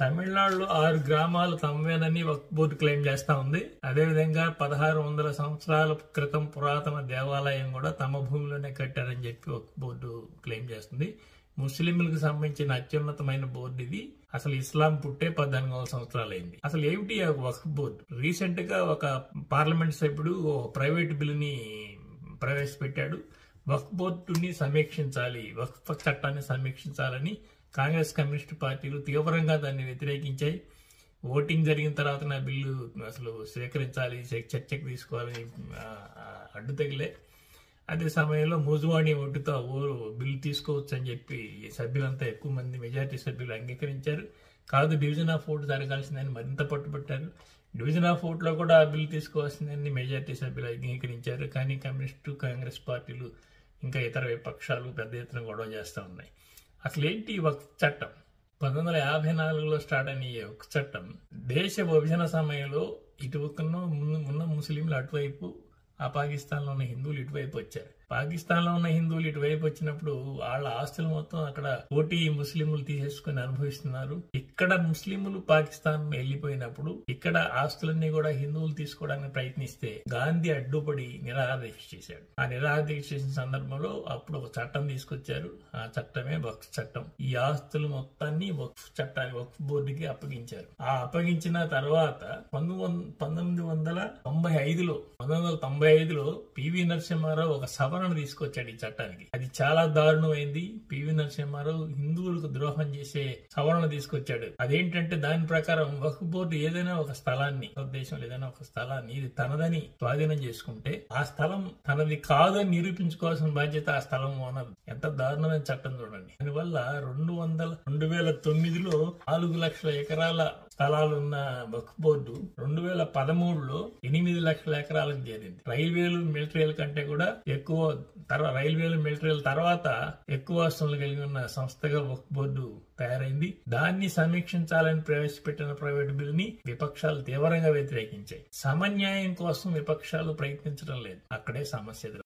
తమిళనాడులో 6 గ్రామాలు తమవేనని వక్ఫ్ board claim చేస్తా ఉంది. అదేవిధంగా 1600 సంవత్సరాల క్రితం పురాతన దేవాలయం కూడా తమ భూమిలోనే కట్టారని చెప్పి వక్ఫ్ బోర్డు క్లెయిమ్ చేస్తుంది. ముస్లింలకు సంబంధించిన అత్యున్నతమైన బోర్డు ఇది. అసలు ఇస్లాం పుట్టే 1400 సంవత్సరాలైంది. అసలు ఏమిటి వక్ఫ్ బోర్డు? రీసెంట్ గా ఒక పార్లమెంట్ సభ్యుడు ప్రైవేట్ బిల్లుని ప్రవేశపెట్టాడు. వక్ఫ్ బోర్డుని సమీక్షించాలి, వక్ఫ్ చట్టాన్ని సమీక్షించాలని కాంగ్రెస్ కమ్యూనిస్టు పార్టీలు తీవ్రంగా దాన్ని వ్యతిరేకించాయి. ఓటింగ్ జరిగిన తర్వాత నా బిల్లు అసలు స్వీకరించాలి, చర్చకు తీసుకోవాలని అడ్డు తగిలే. అదే సమయంలో మూజువాణి ఓటుతో బిల్లు తీసుకోవచ్చు అని చెప్పి సభ్యులంతా ఎక్కువ మంది మెజారిటీ సభ్యులు అంగీకరించారు. కాదు, డివిజన్ ఆఫ్ ఓటు జరగాల్సిందని మరింత పట్టుబట్టారు. డివిజన్ ఆఫ్ ఓట్లో కూడా ఆ బిల్లు తీసుకోవాల్సిందని మెజారిటీ సభ్యులు అంగీకరించారు. కానీ కమ్యూనిస్టు, కాంగ్రెస్ పార్టీలు ఇంకా ఇతర విపక్షాలు పెద్ద ఎత్తున గొడవ చేస్తూ ఉన్నాయి. అసలు ఏంటి వక్ఫ్ చట్టం? 1954లో స్టార్ట్ అయిన ఈ వక్ఫ్ చట్టం దేశ విభజన సమయంలో ఇటువైపున ఉన్న ముస్లింలు అటువైపు, ఆ పాకిస్తాన్లో ఉన్న హిందువులు ఇటువైపు వచ్చారు. పాకిస్తాన్లో ఉన్న హిందువులు ఇటువైపు వచ్చినప్పుడు వాళ్ళ ఆస్తులు మొత్తం అక్కడ కోటి ముస్లింలు తీసేసుకుని అనుభవిస్తున్నారు. ఇక్కడ ముస్లింలు పాకిస్తాన్ వెళ్లిపోయినప్పుడు ఇక్కడ ఆస్తులన్నీ కూడా హిందువులు తీసుకోవడానికి ప్రయత్నిస్తే గాంధీ అడ్డుపడి నిరాహారదీక్ష చేశాడు. ఆ నిరాహారదీక్ష చేసిన సందర్భంలో అప్పుడు ఒక చట్టం తీసుకొచ్చారు. ఆ చట్టమే వక్ఫ్ చట్టం. ఈ ఆస్తులు మొత్తాన్ని వక్ఫ్ చట్టానికి, వక్ఫ్ బోర్డుకి అప్పగించారు. ఆ అప్పగించిన తర్వాత 1995లో పివి నరసింహారావు ఒక సవరణ తీసుకొచ్చాడు ఈ చట్టానికి. అది చాలా దారుణమైంది. పివి నరసింహారావు హిందువులకు ద్రోహం చేసే సవరణ తీసుకొచ్చాడు. అదేంటంటే దాని ప్రకారం వక్ఫ్ బోర్డు ఏదైనా ఒక స్థలాన్ని, దేశంలో ఏదైనా ఒక స్థలాన్ని ఇది తనదని స్వాధీనం చేసుకుంటే ఆ స్థలం తనది కాదని నిరూపించుకోవాల్సిన బాధ్యత ఆ స్థలం ఓనర్. ఎంత దారుణమైన చట్టం చూడండి. దానివల్ల 2009లో 4 లక్షల ఎకరాల స్థలాలున్న వక్ఫ్ బోర్డు 2013లో 8 లక్షల ఎకరాలకు చేరింది. రైల్వేలు, మిలిటరీల కంటే కూడా ఎక్కువ, రైల్వేలు, మిలిటరీల తర్వాత ఎక్కువ ఆస్తులు కలిగి ఉన్న సంస్థగా వక్ఫ్ బోర్డు తయారైంది. దాన్ని సమీక్షించాలని ప్రవేశపెట్టిన ప్రైవేట్ బిల్లుని విపక్షాలు తీవ్రంగా వ్యతిరేకించాయి. సమన్యాయం కోసం విపక్షాలు ప్రయత్నించడం లేదు. అక్కడే సమస్య.